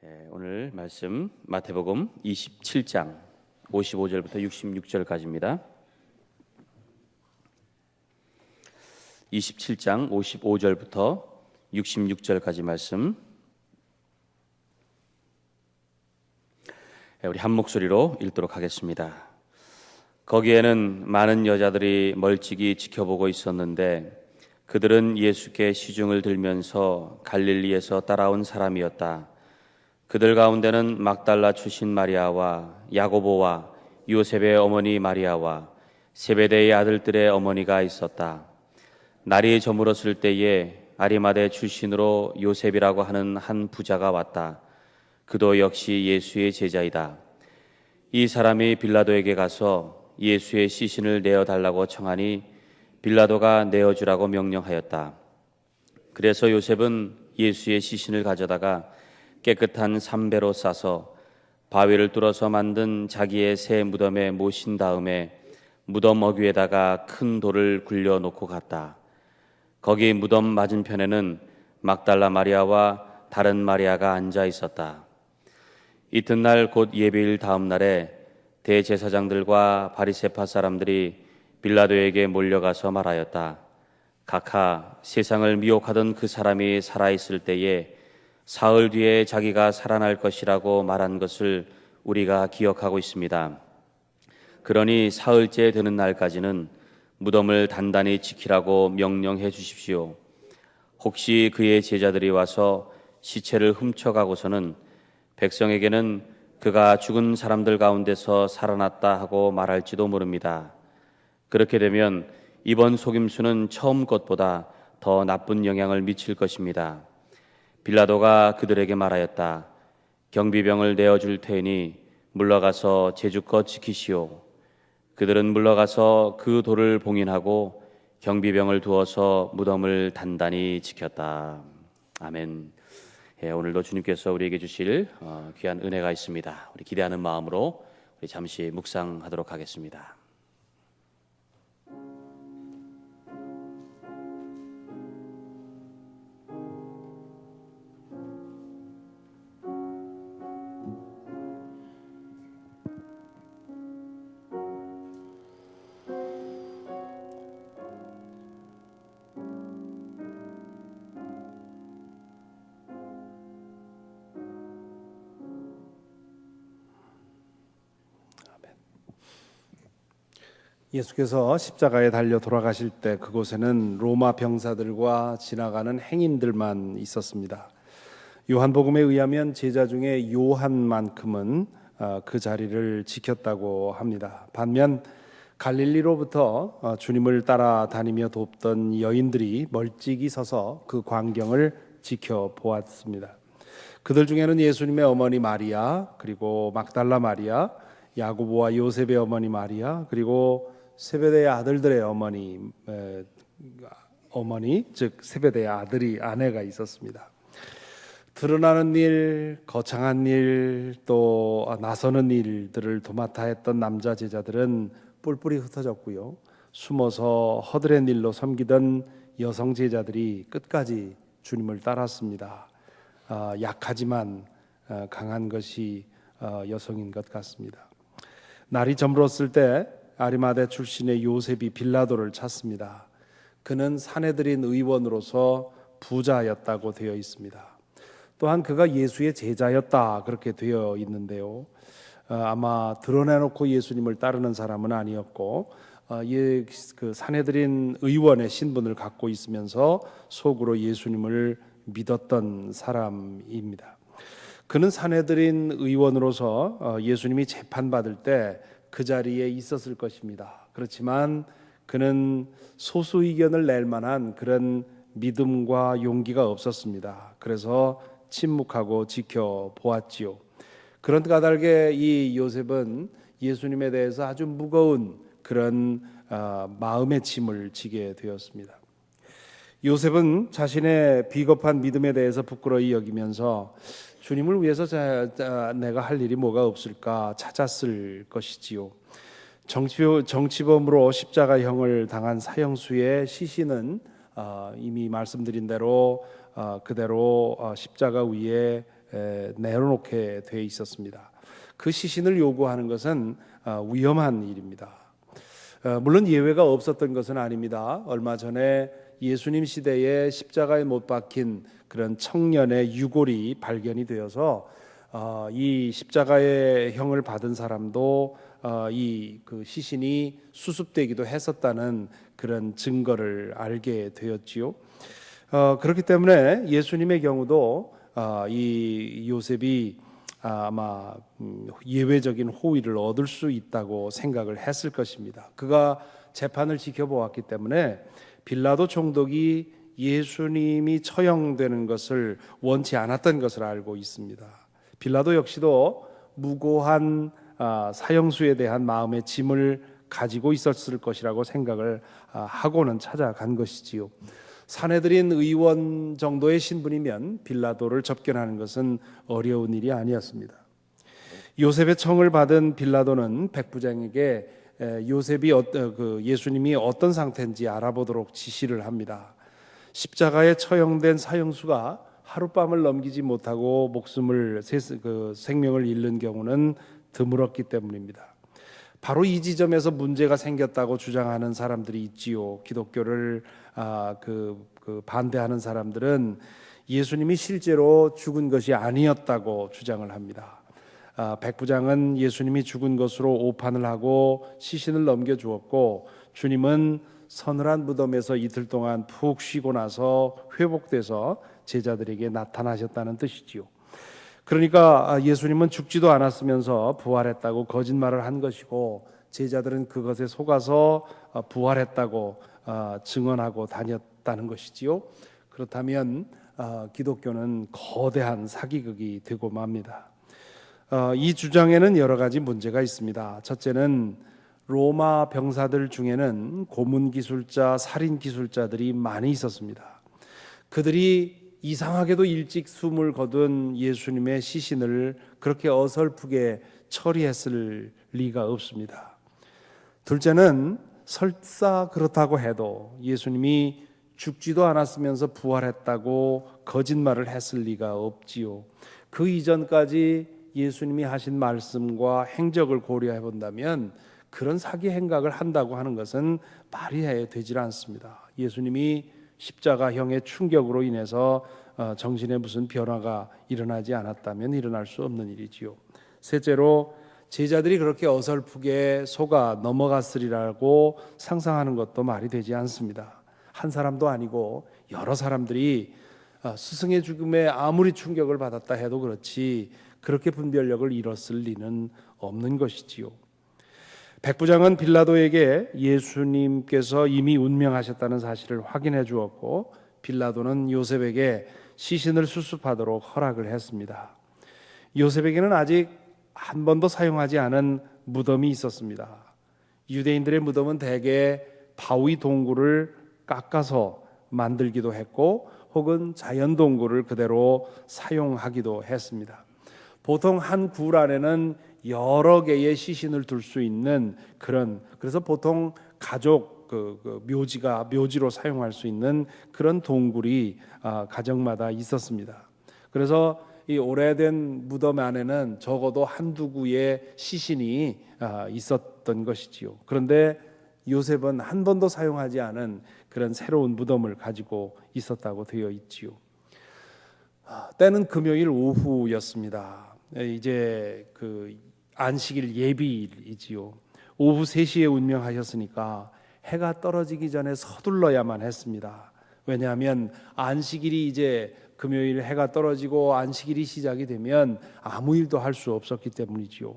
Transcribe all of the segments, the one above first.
오늘 말씀 마태복음 27장 55절부터 66절까지입니다. 27장 55절부터 66절까지 말씀 우리 한 목소리로 읽도록 하겠습니다. 거기에는 많은 여자들이 멀찍이 지켜보고 있었는데 그들은 예수께 시중을 들면서 갈릴리에서 따라온 사람이었다. 그들 가운데는 막달라 출신 마리아와 야고보와 요셉의 어머니 마리아와 세베대의 아들들의 어머니가 있었다. 날이 저물었을 때에 아리마대 출신으로 요셉이라고 하는 한 부자가 왔다. 그도 역시 예수의 제자이다. 이 사람이 빌라도에게 가서 예수의 시신을 내어달라고 청하니 빌라도가 내어주라고 명령하였다. 그래서 요셉은 예수의 시신을 가져다가 깨끗한 삼배로 싸서 바위를 뚫어서 만든 자기의 새 무덤에 모신 다음에 무덤 어귀에다가 큰 돌을 굴려 놓고 갔다. 거기 무덤 맞은편에는 막달라 마리아와 다른 마리아가 앉아 있었다. 이튿날 곧 예배일 다음 날에 대제사장들과 바리새파 사람들이 빌라도에게 몰려가서 말하였다. 각하, 세상을 미혹하던 그 사람이 살아있을 때에 사흘 뒤에 자기가 살아날 것이라고 말한 것을 우리가 기억하고 있습니다. 그러니 사흘째 되는 날까지는 무덤을 단단히 지키라고 명령해 주십시오. 혹시 그의 제자들이 와서 시체를 훔쳐가고서는 백성에게는 그가 죽은 사람들 가운데서 살아났다 하고 말할지도 모릅니다. 그렇게 되면 이번 속임수는 처음 것보다 더 나쁜 영향을 미칠 것입니다. 빌라도가 그들에게 말하였다. 경비병을 내어줄 테니 물러가서 제주껏 지키시오. 그들은 물러가서 그 돌을 봉인하고 경비병을 두어서 무덤을 단단히 지켰다. 아멘. 오늘도 주님께서 우리에게 주실 귀한 은혜가 있습니다. 우리 기대하는 마음으로 우리 잠시 묵상하도록 하겠습니다. 예수께서 십자가에 달려 돌아가실 때 그곳에는 로마 병사들과 지나가는 행인들만 있었습니다. 요한복음에 의하면 제자 중에 요한만큼은 그 자리를 지켰다고 합니다. 반면 갈릴리로부터 주님을 따라다니며 돕던 여인들이 멀찍이 서서 그 광경을 지켜보았습니다. 그들 중에는 예수님의 어머니 마리아, 그리고 막달라 마리아, 야고보와 요셉의 어머니 마리아, 그리고 세베대의 아들들의 어머니, 즉 세베대의 아내가 있었습니다. 드러나는 일, 거창한 일, 또 나서는 일들을 도맡아 했던 남자 제자들은 뿔뿔이 흩어졌고요. 숨어서 허드렛 일로 섬기던 여성 제자들이 끝까지 주님을 따랐습니다. 약하지만 강한 것이 여성인 것 같습니다. 날이 저물었을 때 아리마대 출신의 요셉이 빌라도를 찾습니다. 그는 사내들인 의원으로서 부자였다고 되어 있습니다. 또한 그가 예수의 제자였다 그렇게 되어 있는데요. 아마 드러내놓고 예수님을 따르는 사람은 아니었고 그 사내들인 의원의 신분을 갖고 있으면서 속으로 예수님을 믿었던 사람입니다. 그는 사내들인 의원으로서 예수님이 재판받을 때 그 자리에 있었을 것입니다. 그렇지만 그는 소수 의견을 낼 만한 그런 믿음과 용기가 없었습니다. 그래서 침묵하고 지켜보았지요. 그런 까닭에 이 요셉은 예수님에 대해서 아주 무거운 그런 마음의 짐을 지게 되었습니다. 요셉은 자신의 비겁한 믿음에 대해서 부끄러이 여기면서 주님을 위해서 내가 할 일이 뭐가 없을까 찾았을 것이지요. 정치범으로 십자가형을 당한 사형수의 시신은 이미 말씀드린 대로 그대로 십자가 위에 내려놓게 돼 있었습니다. 그 시신을 요구하는 것은 위험한 일입니다. 물론 예외가 없었던 것은 아닙니다. 얼마 전에 예수님 시대에 십자가에 못 박힌 그런 청년의 유골이 발견이 되어서 이 십자가의 형을 받은 사람도 이 그 시신이 수습되기도 했었다는 그런 증거를 알게 되었지요. 그렇기 때문에 예수님의 경우도 이 요셉이 아마 예외적인 호의를 얻을 수 있다고 생각을 했을 것입니다. 그가 재판을 지켜보았기 때문에 빌라도 총독이 예수님이 처형되는 것을 원치 않았던 것을 알고 있습니다. 빌라도 역시도 무고한 사형수에 대한 마음의 짐을 가지고 있었을 것이라고 생각을 하고는 찾아간 것이지요. 사내들인 의원 정도의 신분이면 빌라도를 접견하는 것은 어려운 일이 아니었습니다. 요셉의 청을 받은 빌라도는 백부장에게 요셉이 예수님이 어떤 상태인지 알아보도록 지시를 합니다. 십자가에 처형된 사형수가 하룻밤을 넘기지 못하고 생명을 잃는 경우는 드물었기 때문입니다. 바로 이 지점에서 문제가 생겼다고 주장하는 사람들이 있지요. 기독교를 반대하는 사람들은 예수님이 실제로 죽은 것이 아니었다고 주장을 합니다. 백부장은 예수님이 죽은 것으로 오판을 하고 시신을 넘겨주었고, 주님은 서늘한 무덤에서 이틀 동안 푹 쉬고 나서 회복돼서 제자들에게 나타나셨다는 뜻이지요. 그러니까 예수님은 죽지도 않았으면서 부활했다고 거짓말을 한 것이고, 제자들은 그것에 속아서 부활했다고 증언하고 다녔다는 것이지요. 그렇다면 기독교는 거대한 사기극이 되고 맙니다. 이 주장에는 여러 가지 문제가 있습니다. 첫째는 로마 병사들 중에는 고문기술자, 살인기술자들이 많이 있었습니다. 그들이 이상하게도 일찍 숨을 거둔 예수님의 시신을 그렇게 어설프게 처리했을 리가 없습니다. 둘째는 설사 그렇다고 해도 예수님이 죽지도 않았으면서 부활했다고 거짓말을 했을 리가 없지요. 그 이전까지 예수님이 하신 말씀과 행적을 고려해 본다면 그런 사기 행각을 한다고 하는 것은 말이 되질 않습니다. 예수님이 십자가형의 충격으로 인해서 정신에 무슨 변화가 일어나지 않았다면 일어날 수 없는 일이지요. 셋째로 제자들이 그렇게 어설프게 속아 넘어갔으리라고 상상하는 것도 말이 되지 않습니다. 한 사람도 아니고 여러 사람들이 스승의 죽음에 아무리 충격을 받았다 해도 그렇지 그렇게 분별력을 잃었을 리는 없는 것이지요. 백부장은 빌라도에게 예수님께서 이미 운명하셨다는 사실을 확인해 주었고, 빌라도는 요셉에게 시신을 수습하도록 허락을 했습니다. 요셉에게는 아직 한 번도 사용하지 않은 무덤이 있었습니다. 유대인들의 무덤은 대개 바위 동굴을 깎아서 만들기도 했고, 혹은 자연 동굴을 그대로 사용하기도 했습니다. 보통 한 굴 안에는 여러 개의 시신을 둘 수 있는 그래서 보통 가족 묘지로 사용할 수 있는 그런 동굴이 가정마다 있었습니다. 그래서 이 오래된 무덤 안에는 적어도 한두 구의 시신이 있었던 것이지요. 그런데 요셉은 한 번도 사용하지 않은 그런 새로운 무덤을 가지고 있었다고 되어 있지요. 때는 금요일 오후였습니다. 이제 안식일 예비일이지요. 오후 3시에 운명하셨으니까 해가 떨어지기 전에 서둘러야만 했습니다. 왜냐하면 안식일이 이제 금요일 해가 떨어지고 안식일이 시작이 되면 아무 일도 할 수 없었기 때문이지요.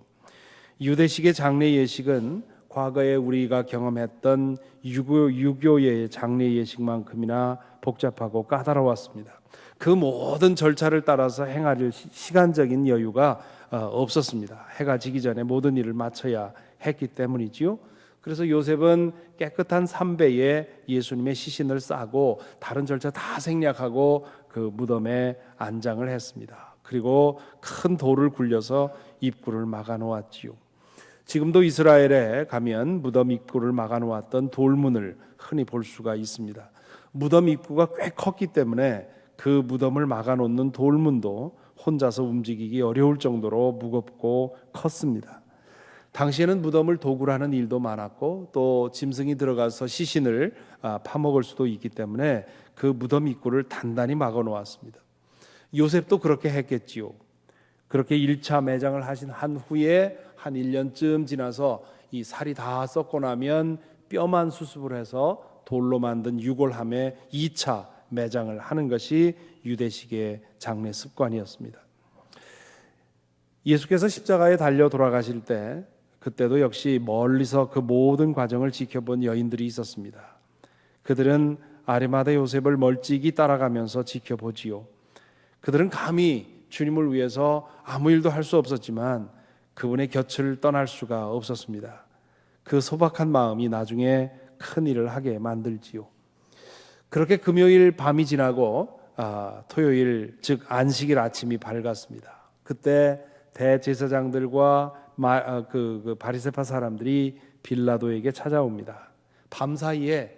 유대식의 장례 예식은 과거에 우리가 경험했던 유교의 장례 예식만큼이나 복잡하고 까다로웠습니다. 그 모든 절차를 따라서 행할 시간적인 여유가 없었습니다. 해가 지기 전에 모든 일을 마쳐야 했기 때문이지요. 그래서 요셉은 깨끗한 삼배에 예수님의 시신을 싸고 다른 절차 다 생략하고 그 무덤에 안장을 했습니다. 그리고 큰 돌을 굴려서 입구를 막아 놓았지요. 지금도 이스라엘에 가면 무덤 입구를 막아 놓았던 돌문을 흔히 볼 수가 있습니다. 무덤 입구가 꽤 컸기 때문에 그 무덤을 막아 놓는 돌문도 혼자서 움직이기 어려울 정도로 무겁고 컸습니다. 당시에는 무덤을 도구로 하는 일도 많았고 또 짐승이 들어가서 시신을 파먹을 수도 있기 때문에 그 무덤 입구를 단단히 막아 놓았습니다. 요셉도 그렇게 했겠지요. 그렇게 1차 매장을 하신 한 후에 한 1년쯤 지나서 이 살이 다 썩고 나면 뼈만 수습을 해서 돌로 만든 유골함에 2차 매장을 하는 것이 유대식의 장례 습관이었습니다. 예수께서 십자가에 달려 돌아가실 때 그때도 역시 멀리서 그 모든 과정을 지켜본 여인들이 있었습니다. 그들은 아리마대 요셉을 멀찍이 따라가면서 지켜보지요. 그들은 감히 주님을 위해서 아무 일도 할 수 없었지만 그분의 곁을 떠날 수가 없었습니다. 그 소박한 마음이 나중에 큰 일을 하게 만들지요. 그렇게 금요일 밤이 지나고 토요일 즉 안식일 아침이 밝았습니다. 그때 대제사장들과 그 바리새파 사람들이 빌라도에게 찾아옵니다. 밤사이에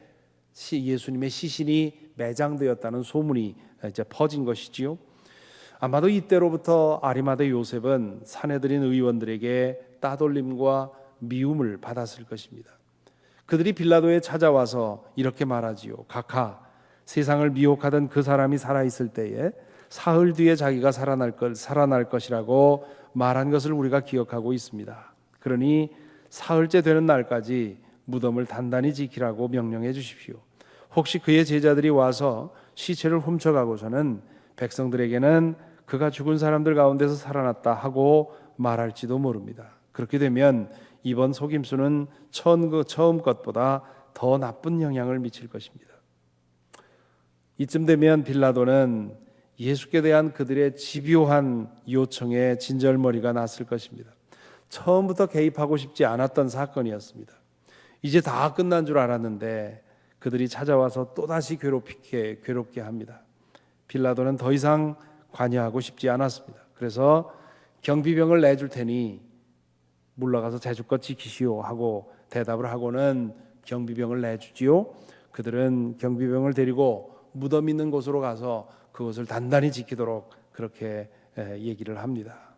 예수님의 시신이 매장되었다는 소문이 이제 퍼진 것이지요. 아마도 이때로부터 아리마대 요셉은 사내들인 의원들에게 따돌림과 미움을 받았을 것입니다. 그들이 빌라도에 찾아와서 이렇게 말하지요. 각하, 세상을 미혹하던 그 사람이 살아있을 때에 사흘 뒤에 자기가 살아날 것이라고 말한 것을 우리가 기억하고 있습니다. 그러니 사흘째 되는 날까지 무덤을 단단히 지키라고 명령해 주십시오. 혹시 그의 제자들이 와서 시체를 훔쳐가고서는 백성들에게는 그가 죽은 사람들 가운데서 살아났다 하고 말할지도 모릅니다. 그렇게 되면 이번 속임수는 처음 것보다 더 나쁜 영향을 미칠 것입니다. 이쯤 되면 빌라도는 예수께 대한 그들의 집요한 요청에 진절머리가 났을 것입니다. 처음부터 개입하고 싶지 않았던 사건이었습니다. 이제 다 끝난 줄 알았는데 그들이 찾아와서 또다시 괴롭게 합니다. 빌라도는 더 이상 관여하고 싶지 않았습니다. 그래서 경비병을 내줄 테니 물러가서 제주껏 지키시오 하고 대답을 하고는 경비병을 내주지요. 그들은 경비병을 데리고 무덤 있는 곳으로 가서 그것을 단단히 지키도록 그렇게 얘기를 합니다.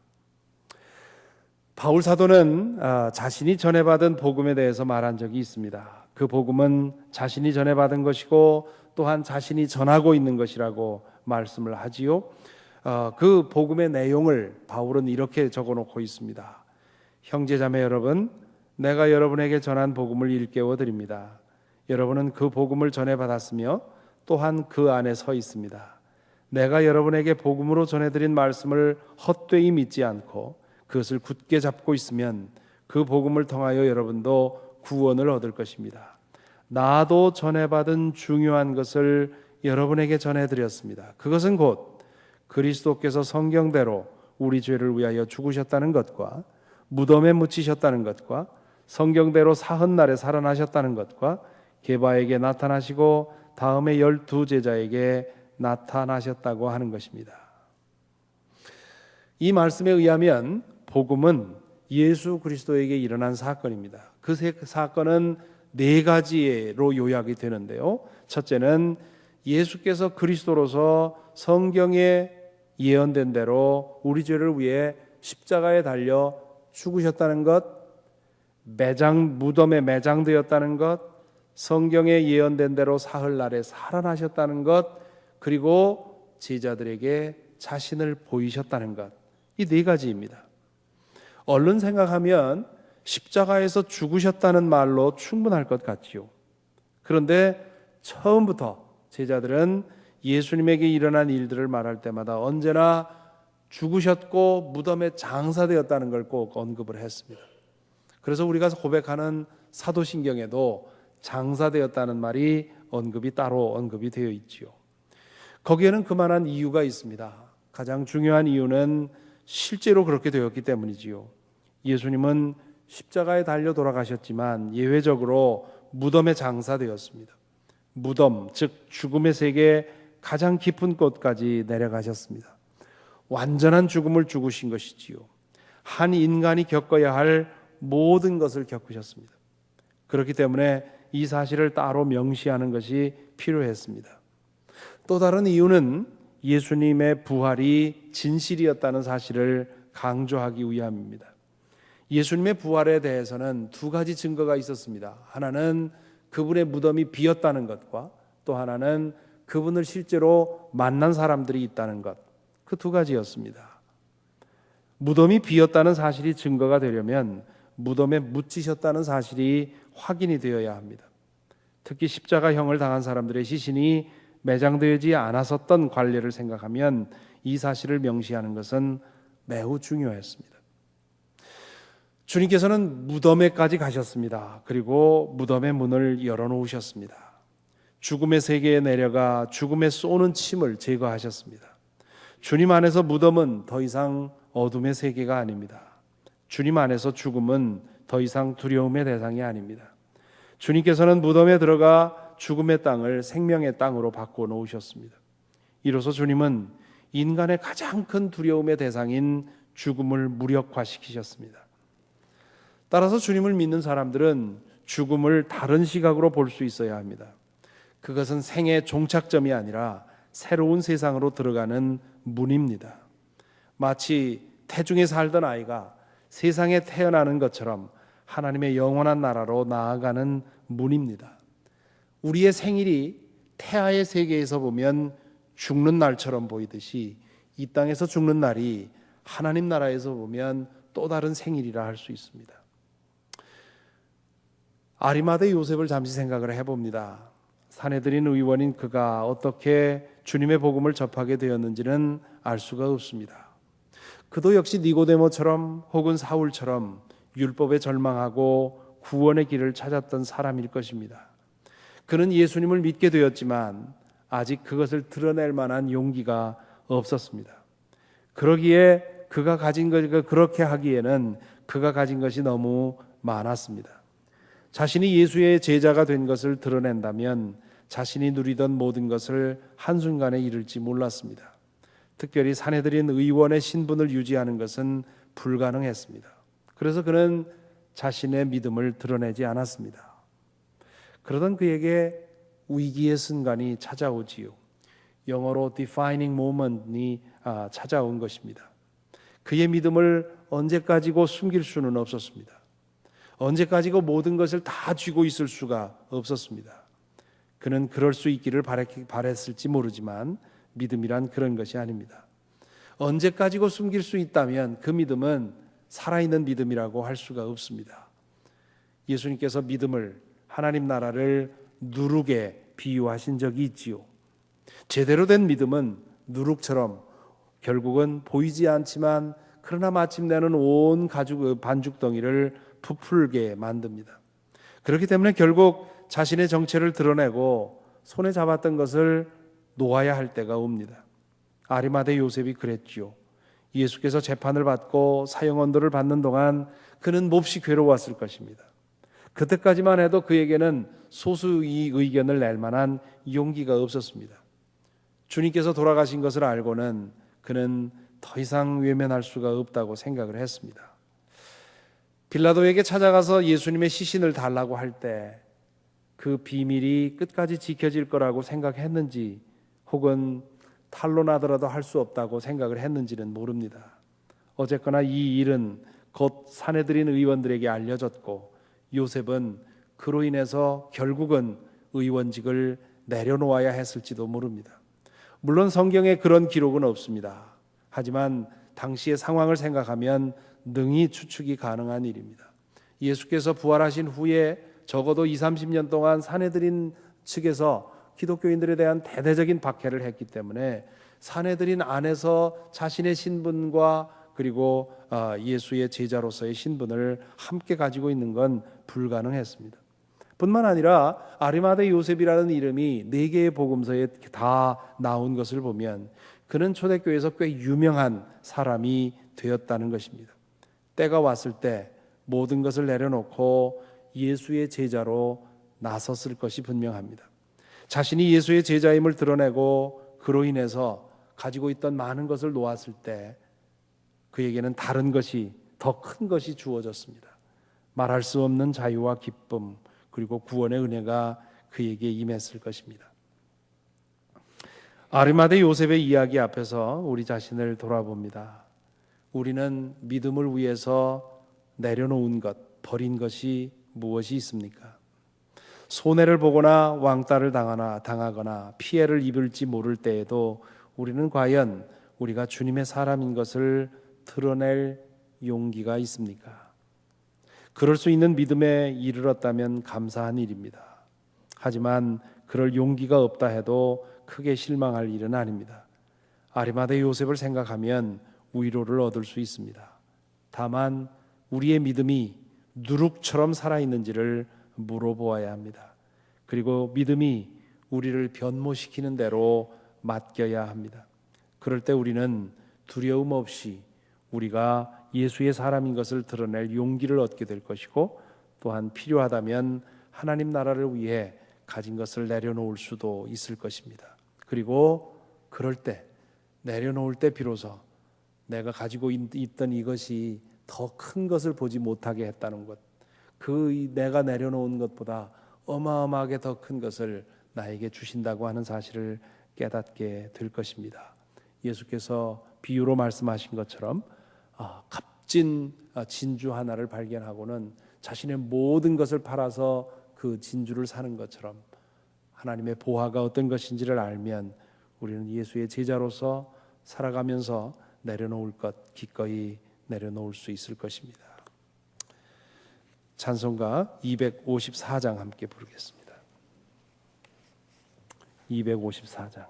바울 사도는 자신이 전해받은 복음에 대해서 말한 적이 있습니다. 그 복음은 자신이 전해받은 것이고 또한 자신이 전하고 있는 것이라고 말씀을 하지요. 그 복음의 내용을 바울은 이렇게 적어놓고 있습니다. 형제자매 여러분, 내가 여러분에게 전한 복음을 일깨워 드립니다. 여러분은 그 복음을 전해받았으며 또한 그 안에 서 있습니다. 내가 여러분에게 복음으로 전해드린 말씀을 헛되이 믿지 않고 그것을 굳게 잡고 있으면 그 복음을 통하여 여러분도 구원을 얻을 것입니다. 나도 전해받은 중요한 것을 여러분에게 전해드렸습니다. 그것은 곧 그리스도께서 성경대로 우리 죄를 위하여 죽으셨다는 것과 무덤에 묻히셨다는 것과 성경대로 사흘날에 살아나셨다는 것과 게바에게 나타나시고 다음에 12제자에게 나타나셨다고 하는 것입니다. 이 말씀에 의하면 복음은 예수 그리스도에게 일어난 사건입니다. 그 사건은 4가지로 요약이 되는데요. 첫째는 예수께서 그리스도로서 성경에 예언된 대로 우리 죄를 위해 십자가에 달려 죽으셨다는 것, 무덤에 매장되었다는 것, 성경에 예언된 대로 사흘날에 살아나셨다는 것, 그리고 제자들에게 자신을 보이셨다는 것. 이 4가지입니다. 얼른 생각하면 십자가에서 죽으셨다는 말로 충분할 것 같지요. 그런데 처음부터 제자들은 예수님에게 일어난 일들을 말할 때마다 언제나 죽으셨고 무덤에 장사되었다는 걸 꼭 언급을 했습니다. 그래서 우리가 고백하는 사도신경에도 장사되었다는 말이 따로 언급이 되어 있지요. 거기에는 그만한 이유가 있습니다. 가장 중요한 이유는 실제로 그렇게 되었기 때문이지요. 예수님은 십자가에 달려 돌아가셨지만 예외적으로 무덤에 장사되었습니다. 무덤, 즉 죽음의 세계 가장 깊은 곳까지 내려가셨습니다. 완전한 죽음을 죽으신 것이지요. 한 인간이 겪어야 할 모든 것을 겪으셨습니다. 그렇기 때문에 이 사실을 따로 명시하는 것이 필요했습니다. 또 다른 이유는 예수님의 부활이 진실이었다는 사실을 강조하기 위함입니다. 예수님의 부활에 대해서는 두 가지 증거가 있었습니다. 하나는 그분의 무덤이 비었다는 것과 또 하나는 그분을 실제로 만난 사람들이 있다는 것. 그 두 가지였습니다. 무덤이 비었다는 사실이 증거가 되려면 무덤에 묻히셨다는 사실이 확인이 되어야 합니다. 특히 십자가형을 당한 사람들의 시신이 매장되지 않았었던 관례를 생각하면 이 사실을 명시하는 것은 매우 중요했습니다. 주님께서는 무덤에까지 가셨습니다. 그리고 무덤의 문을 열어놓으셨습니다. 죽음의 세계에 내려가 죽음에 쏘는 침을 제거하셨습니다. 주님 안에서 무덤은 더 이상 어둠의 세계가 아닙니다. 주님 안에서 죽음은 더 이상 두려움의 대상이 아닙니다. 주님께서는 무덤에 들어가 죽음의 땅을 생명의 땅으로 바꿔 놓으셨습니다. 이로써 주님은 인간의 가장 큰 두려움의 대상인 죽음을 무력화시키셨습니다. 따라서 주님을 믿는 사람들은 죽음을 다른 시각으로 볼 수 있어야 합니다. 그것은 생의 종착점이 아니라 새로운 세상으로 들어가는 문입니다. 마치 태중에 살던 아이가 세상에 태어나는 것처럼 하나님의 영원한 나라로 나아가는 문입니다. 우리의 생일이 태아의 세계에서 보면 죽는 날처럼 보이듯이 이 땅에서 죽는 날이 하나님 나라에서 보면 또 다른 생일이라 할 수 있습니다. 아리마대 요셉을 잠시 생각을 해봅니다. 사내들인 의원인 그가 어떻게 주님의 복음을 접하게 되었는지는 알 수가 없습니다. 그도 역시 니고데모처럼 혹은 사울처럼 율법에 절망하고 구원의 길을 찾았던 사람일 것입니다. 그는 예수님을 믿게 되었지만 아직 그것을 드러낼 만한 용기가 없었습니다. 그러기에 그가 가진 것을 그렇게 하기에는 그가 가진 것이 너무 많았습니다. 자신이 예수의 제자가 된 것을 드러낸다면 자신이 누리던 모든 것을 한순간에 잃을지 몰랐습니다. 특별히 사내들인 의원의 신분을 유지하는 것은 불가능했습니다. 그래서 그는 자신의 믿음을 드러내지 않았습니다. 그러던 그에게 위기의 순간이 찾아오지요. 영어로 defining moment이 찾아온 것입니다. 그의 믿음을 언제까지고 숨길 수는 없었습니다. 언제까지고 모든 것을 다 쥐고 있을 수가 없었습니다. 그는 그럴 수 있기를 바랬을지 모르지만 믿음이란 그런 것이 아닙니다. 언제까지고 숨길 수 있다면 그 믿음은 살아있는 믿음이라고 할 수가 없습니다. 예수님께서 믿음을, 하나님 나라를 누룩에 비유하신 적이 있지요. 제대로 된 믿음은 누룩처럼 결국은 보이지 않지만 그러나 마침내는 온 반죽덩이를 부풀게 만듭니다. 그렇기 때문에 결국 자신의 정체를 드러내고 손에 잡았던 것을 놓아야 할 때가 옵니다. 아리마대 요셉이 그랬지요. 예수께서 재판을 받고 사형언도를 받는 동안 그는 몹시 괴로웠을 것입니다. 그때까지만 해도 그에게는 소수의 의견을 낼 만한 용기가 없었습니다. 주님께서 돌아가신 것을 알고는 그는 더 이상 외면할 수가 없다고 생각을 했습니다. 빌라도에게 찾아가서 예수님의 시신을 달라고 할 때 그 비밀이 끝까지 지켜질 거라고 생각했는지 혹은 탄로나더라도 할 수 없다고 생각을 했는지는 모릅니다. 어쨌거나 이 일은 곧 사내들인 의원들에게 알려졌고 요셉은 그로 인해서 결국은 의원직을 내려놓아야 했을지도 모릅니다. 물론 성경에 그런 기록은 없습니다. 하지만 당시의 상황을 생각하면 능히 추측이 가능한 일입니다. 예수께서 부활하신 후에 적어도 20-30년 동안 사내들인 측에서 기독교인들에 대한 대대적인 박해를 했기 때문에 사내들인 안에서 자신의 신분과 그리고 예수의 제자로서의 신분을 함께 가지고 있는 건 불가능했습니다. 뿐만 아니라 아리마대 요셉이라는 이름이 4개의 복음서에 다 나온 것을 보면 그는 초대교회에서 꽤 유명한 사람이 되었다는 것입니다. 때가 왔을 때 모든 것을 내려놓고 예수의 제자로 나섰을 것이 분명합니다. 자신이 예수의 제자임을 드러내고 그로 인해서 가지고 있던 많은 것을 놓았을 때 그에게는 다른 것이, 더 큰 것이 주어졌습니다. 말할 수 없는 자유와 기쁨 그리고 구원의 은혜가 그에게 임했을 것입니다. 아리마대 요셉의 이야기 앞에서 우리 자신을 돌아봅니다. 우리는 믿음을 위해서 내려놓은 것, 버린 것이 무엇이 있습니까? 손해를 보거나 왕따를 당하거나 피해를 입을지 모를 때에도 우리는 과연 우리가 주님의 사람인 것을 드러낼 용기가 있습니까? 그럴 수 있는 믿음에 이르렀다면 감사한 일입니다. 하지만 그럴 용기가 없다 해도 크게 실망할 일은 아닙니다. 아리마대 요셉을 생각하면 위로를 얻을 수 있습니다. 다만 우리의 믿음이 누룩처럼 살아있는지를 물어보아야 합니다. 그리고 믿음이 우리를 변모시키는 대로 맡겨야 합니다. 그럴 때 우리는 두려움 없이 우리가 예수의 사람인 것을 드러낼 용기를 얻게 될 것이고, 또한 필요하다면 하나님 나라를 위해 가진 것을 내려놓을 수도 있을 것입니다. 그리고 그럴 때, 내려놓을 때 비로소 내가 가지고 있던 이것이 더 큰 것을 보지 못하게 했다는 것, 그 내가 내려놓은 것보다 어마어마하게 더 큰 것을 나에게 주신다고 하는 사실을 깨닫게 될 것입니다. 예수께서 비유로 말씀하신 것처럼 값진 진주 하나를 발견하고는 자신의 모든 것을 팔아서 그 진주를 사는 것처럼, 하나님의 보화가 어떤 것인지를 알면 우리는 예수의 제자로서 살아가면서 내려놓을 것 기꺼이 내려놓을 수 있을 것입니다. 찬송가 254장 함께 부르겠습니다. 254장.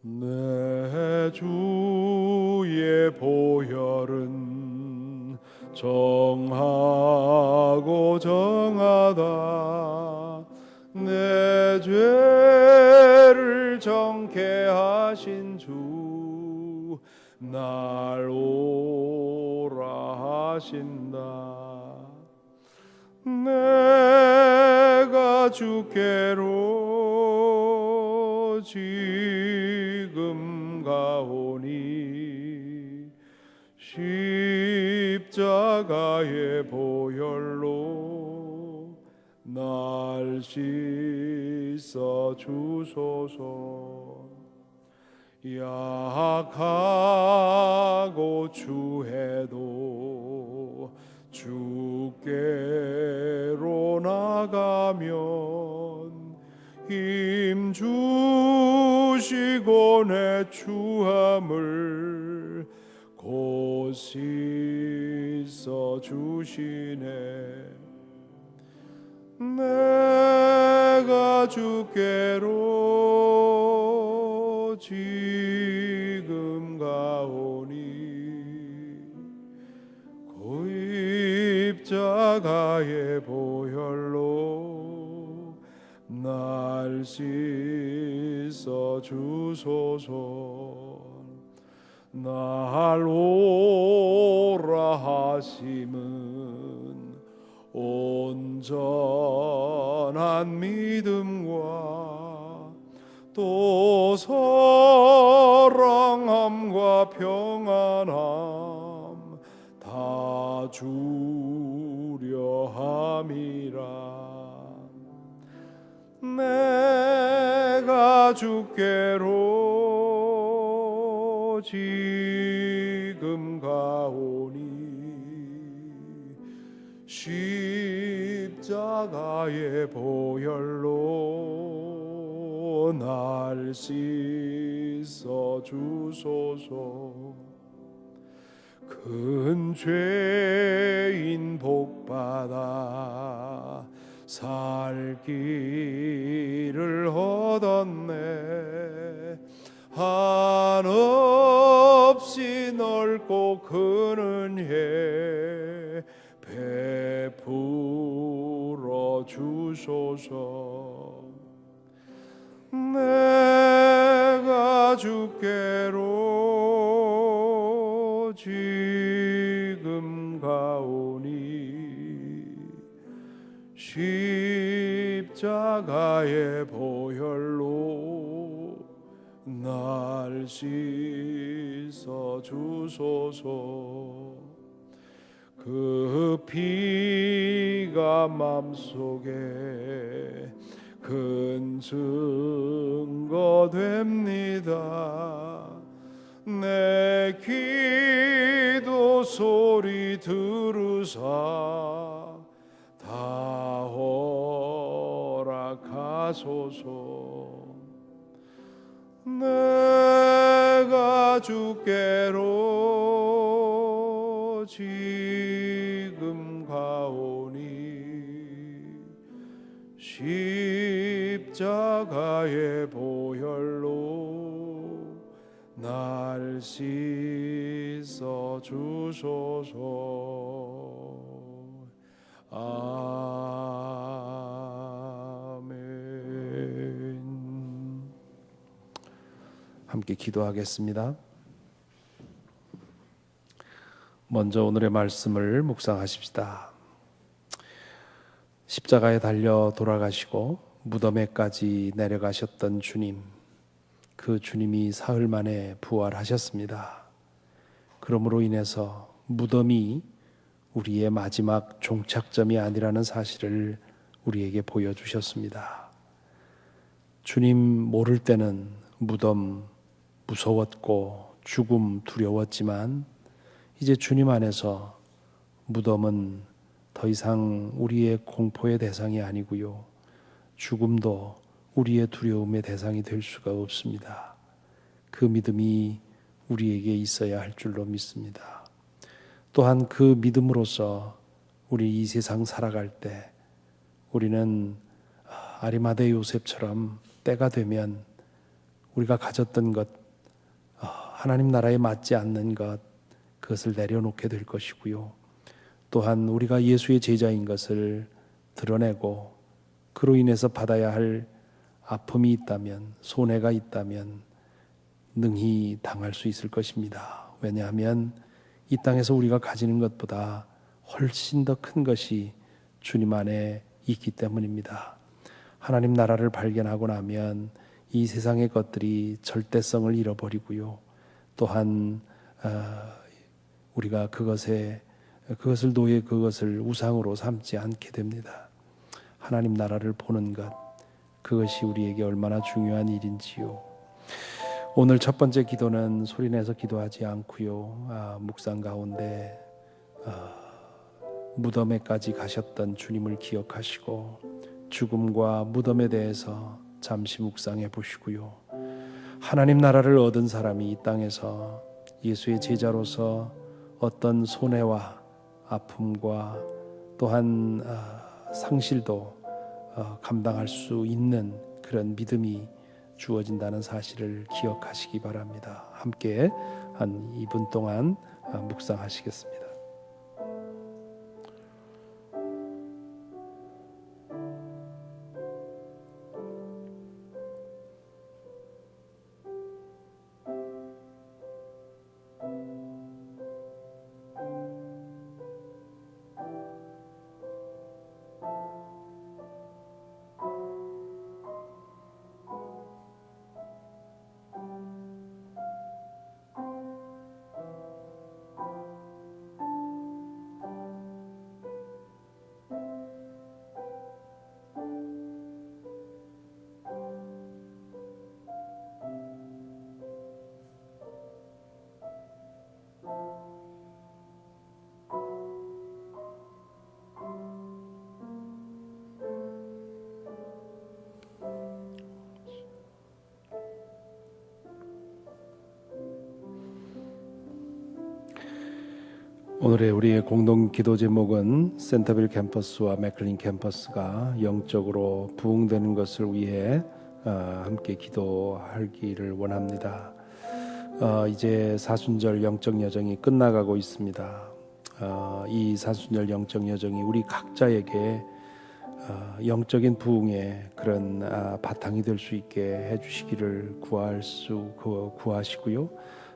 내 주의 보혈은 정하고 정하다. 내 죄를 정케 하신 주 날 오라 하신다. 내가 주께로 지금 가오니 십자가의 보혈로 날 씻어 주소서. 약하고 추해도 주께로 나가면 힘 주시고 내 추함을 곧 씻어 주시네. 내가 주께로 지금 가오니 그 십자가의 보혈로 날 씻어 주소서. 날 오라 하심은 온전한 믿음과 또 사랑함과 평안함 다 주려 함이라. 내가 주께로 지금 가오니 십자가의 보혈로 날 씻어 주소서. 큰 죄인 복받아 살 길을 얻었네. 한없이 넓고 큰 은혜 베풀어 주소서. 내가 주께로 지금 가오니 십자가의 보혈로 날 씻어 주소서. 그 피가 맘속에 큰 증거 됩니다. 내 기도 소리 들으사 다 허락하소서. 내가 주께로 지금 가오니 십자가의 보혈로 날 씻어 주소서. 아멘. 함께 기도하겠습니다. 먼저 오늘의 말씀을 묵상하십시다. 십자가에 달려 돌아가시고 무덤에까지 내려가셨던 주님, 그 주님이 사흘 만에 부활하셨습니다. 그러므로 인해서 무덤이 우리의 마지막 종착점이 아니라는 사실을 우리에게 보여주셨습니다. 주님 모를 때는 무덤 무서웠고 죽음 두려웠지만 이제 주님 안에서 무덤은 더 이상 우리의 공포의 대상이 아니고요, 죽음도 우리의 두려움의 대상이 될 수가 없습니다. 그 믿음이 우리에게 있어야 할 줄로 믿습니다. 또한 그 믿음으로서 우리 이 세상 살아갈 때 우리는 아리마대 요셉처럼 때가 되면 우리가 가졌던 것, 하나님 나라에 맞지 않는 것, 그것을 내려놓게 될 것이고요, 또한 우리가 예수의 제자인 것을 드러내고 그로 인해서 받아야 할 아픔이 있다면, 손해가 있다면 능히 당할 수 있을 것입니다. 왜냐하면 이 땅에서 우리가 가지는 것보다 훨씬 더 큰 것이 주님 안에 있기 때문입니다. 하나님 나라를 발견하고 나면 이 세상의 것들이 절대성을 잃어버리고요, 또한 우리가 그것을 우상으로 삼지 않게 됩니다. 하나님 나라를 보는 것, 그것이 우리에게 얼마나 중요한 일인지요. 오늘 첫 번째 기도는 소리내서 기도하지 않고요, 묵상 가운데 무덤에까지 가셨던 주님을 기억하시고 죽음과 무덤에 대해서 잠시 묵상해 보시고요, 하나님 나라를 얻은 사람이 이 땅에서 예수의 제자로서 어떤 손해와 아픔과 또한 상실도 감당할 수 있는 그런 믿음이 주어진다는 사실을 기억하시기 바랍니다. 함께 한 2분 동안 묵상하시겠습니다. 오늘의 우리의 공동 기도 제목은 센터빌 캠퍼스와 맥클린 캠퍼스가 영적으로 부흥되는 것을 위해 함께 기도하기를 원합니다. 이제 사순절 영적 여정이 끝나가고 있습니다. 이 사순절 영적 여정이 우리 각자에게 영적인 부흥의 그런 바탕이 될 수 있게 해주시기를 구하시고요.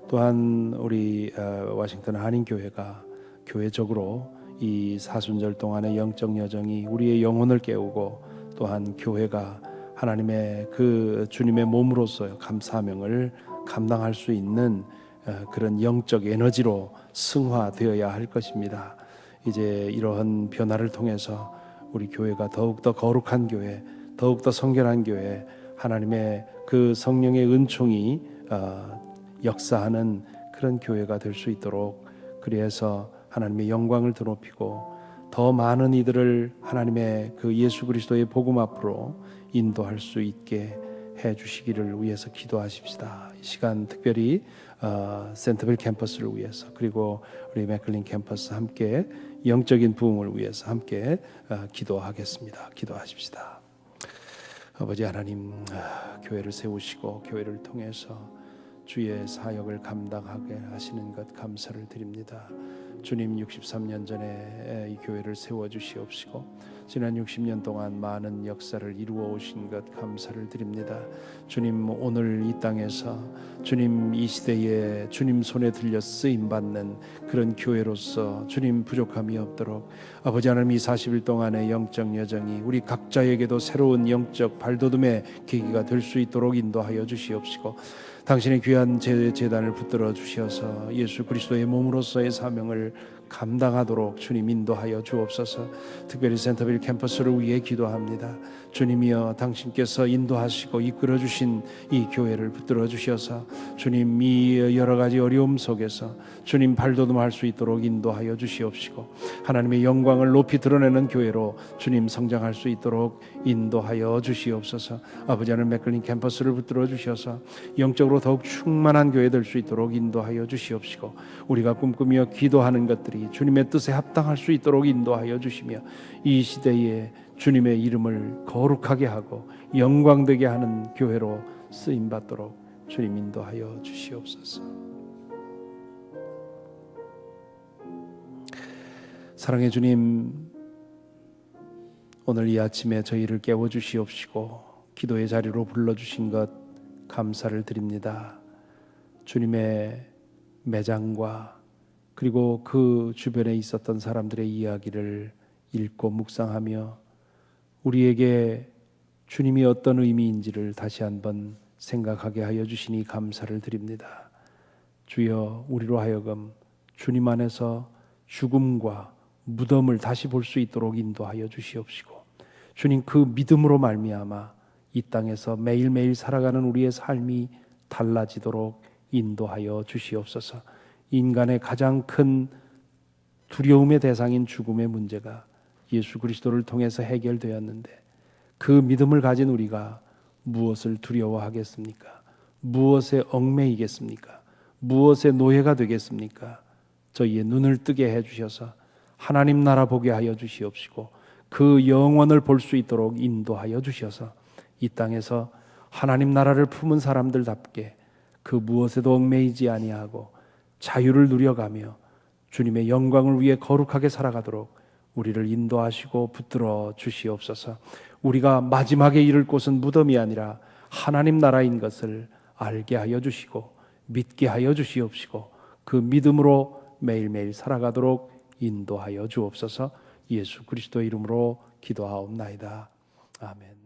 또한 우리 워싱턴 한인교회가 교회적으로 이 사순절 동안의 영적 여정이 우리의 영혼을 깨우고 또한 교회가 하나님의 그 주님의 몸으로서 감사명을 감당할 수 있는 그런 영적 에너지로 승화되어야 할 것입니다. 이제 이러한 변화를 통해서 우리 교회가 더욱더 거룩한 교회, 더욱더 성결한 교회, 하나님의 그 성령의 은총이 역사하는 그런 교회가 될 수 있도록, 그래서 하나님의 영광을 드높이고 더 많은 이들을 하나님의 그 예수 그리스도의 복음 앞으로 인도할 수 있게 해 주시기를 위해서 기도하십시다. 이 시간 특별히 센터빌 캠퍼스를 위해서, 그리고 우리 맥클린 캠퍼스 함께 영적인 부흥을 위해서 함께 기도하겠습니다. 기도하십시다. 아버지 하나님, 교회를 세우시고 교회를 통해서 주의 사역을 감당하게 하시는 것 감사를 드립니다. 주님, 63년 전에 이 교회를 세워주시옵시고 지난 60년 동안 많은 역사를 이루어 오신 것 감사를 드립니다. 주님, 오늘 이 땅에서 주님 이 시대에 주님 손에 들려 쓰임받는 그런 교회로서 주님 부족함이 없도록 아버지 하나님, 이 40일 동안의 영적 여정이 우리 각자에게도 새로운 영적 발돋움의 계기가 될 수 있도록 인도하여 주시옵시고, 당신의 귀한 제단을 붙들어 주셔서 예수 그리스도의 몸으로서의 사명을 감당하도록 주님 인도하여 주옵소서. 특별히 센터빌 캠퍼스를 위해 기도합니다. 주님이여, 당신께서 인도하시고 이끌어 주신 이 교회를 붙들어 주셔서 주님 이 여러 가지 어려움 속에서 주님 발돋움할 수 있도록 인도하여 주시옵시고, 하나님의 영광을 높이 드러내는 교회로 주님 성장할 수 있도록 인도하여 주시옵소서. 아버지 하나님, 맥클린 캠퍼스를 붙들어 주셔서 영적으로 더욱 충만한 교회 될 수 있도록 인도하여 주시옵시고, 우리가 꿈꾸며 기도하는 것들이 주님의 뜻에 합당할 수 있도록 인도하여 주시며, 이 시대에 주님의 이름을 거룩하게 하고 영광되게 하는 교회로 쓰임받도록 주님 인도하여 주시옵소서. 사랑의 주님, 오늘 이 아침에 저희를 깨워주시옵시고 기도의 자리로 불러주신 것 감사를 드립니다. 주님의 매장과 그리고 그 주변에 있었던 사람들의 이야기를 읽고 묵상하며 우리에게 주님이 어떤 의미인지를 다시 한번 생각하게 하여 주시니 감사를 드립니다. 주여, 우리로 하여금 주님 안에서 죽음과 무덤을 다시 볼 수 있도록 인도하여 주시옵시고, 주님 그 믿음으로 말미암아 이 땅에서 매일매일 살아가는 우리의 삶이 달라지도록 인도하여 주시옵소서. 인간의 가장 큰 두려움의 대상인 죽음의 문제가 예수 그리스도를 통해서 해결되었는데, 그 믿음을 가진 우리가 무엇을 두려워하겠습니까? 무엇에 얽매이겠습니까? 무엇의 노예가 되겠습니까? 저희의 눈을 뜨게 해주셔서 하나님 나라 보게 하여 주시옵시고, 그 영원을 볼 수 있도록 인도하여 주셔서 이 땅에서 하나님 나라를 품은 사람들답게 그 무엇에도 얽매이지 아니하고 자유를 누려가며 주님의 영광을 위해 거룩하게 살아가도록 우리를 인도하시고 붙들어 주시옵소서. 우리가 마지막에 이를 곳은 무덤이 아니라 하나님 나라인 것을 알게 하여 주시고 믿게 하여 주시옵시고, 그 믿음으로 매일매일 살아가도록 인도하여 주옵소서. 예수 그리스도의 이름으로 기도하옵나이다. 아멘.